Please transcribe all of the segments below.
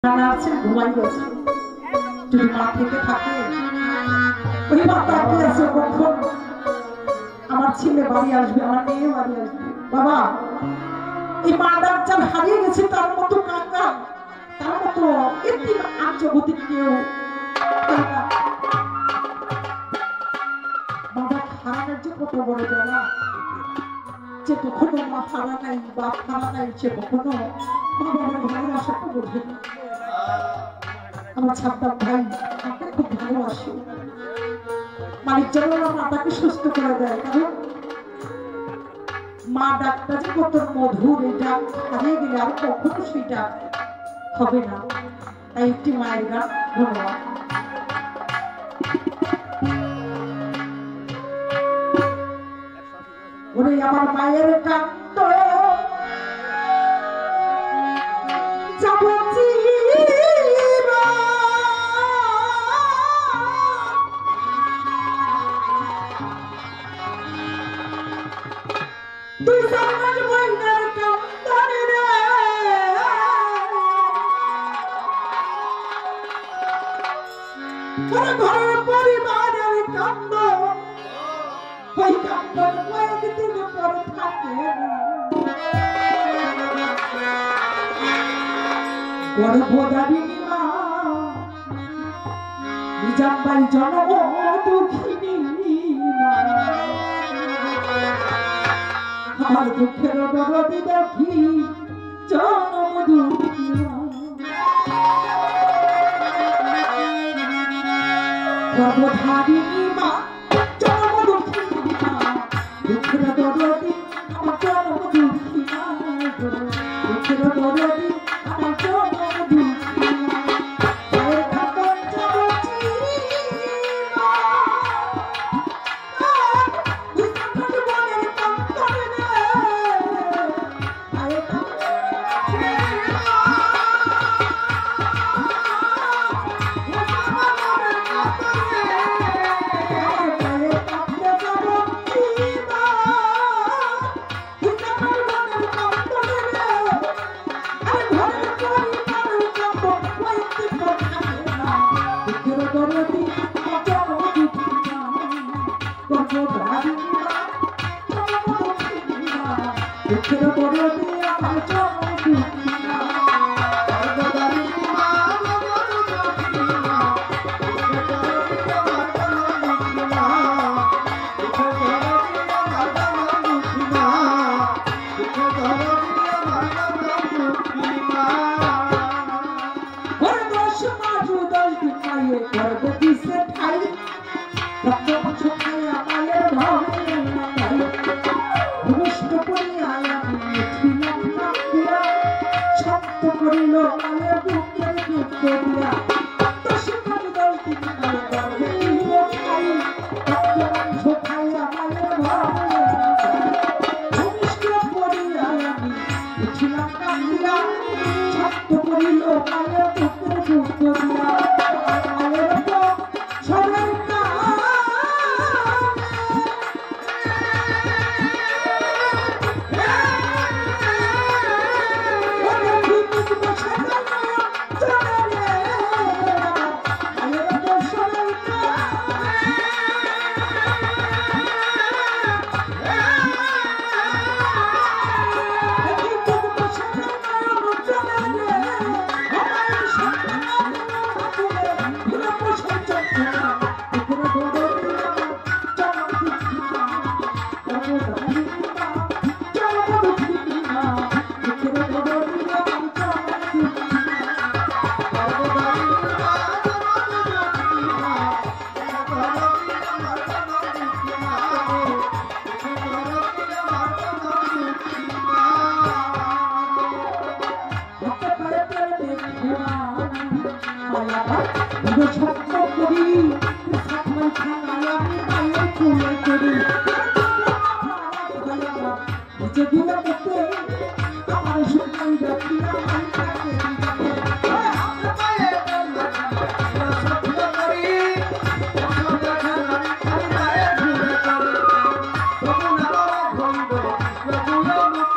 রানা আছে ঘুমাই গেছে যদি মা থেকে থাকে ওই মা তাকিয়ে আছে কখন আমার ছেলে বাড়ি আসবে আমার মেয়ে বাড়ি আসবে। বাবা এই মা ডাক্তার হারিয়ে গেছে তার মতো কাকা তার মতো একটি আর জগতে কেউ বাবা হারানোর যে কত বড় জ্বালা যে কখনো মা হারা নাই বাপ হারা নাই যে কখনো মা বাবার ভালোবাসাটা বোঝে না। আমার ছাত্র ভাই আমাকে খুব ভালোবাসে মালিক যেন মাতাকে সুস্থ করে দেয় কারণ মা ডাকটা যে কত মধুর এটা হারিয়ে গেলে আর কখনো সেটা হবে না। তাই একটি মায়ের গান ধন্যবাদ। ওরে আমার মায়ের কান্দ ঘরের পরিবারের কান্দ ওই কান্দর কয়েকদিন পর থাকে গর্ভধারিণী মা নিজামবাই জনম দুঃখিনী মা আমার দুঃখের দরদি দেখি জনম দুঃখিনী গর্ভধারিণী মা জনম দুঃখিনী মা দুঃখের দরদি আমার জনম দুঃখিনী মা দুঃখের দরদি আমার জনম দুঃখিনী মা মায়ের কাপড় জগতি মা দুঃখের বনের কাপড় রে মায়ের আমার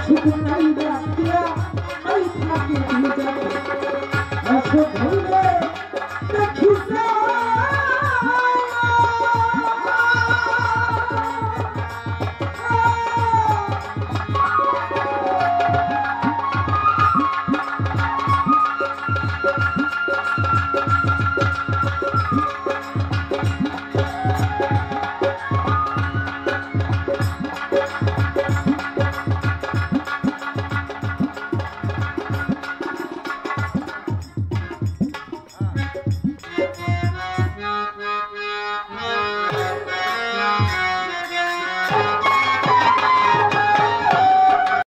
I'm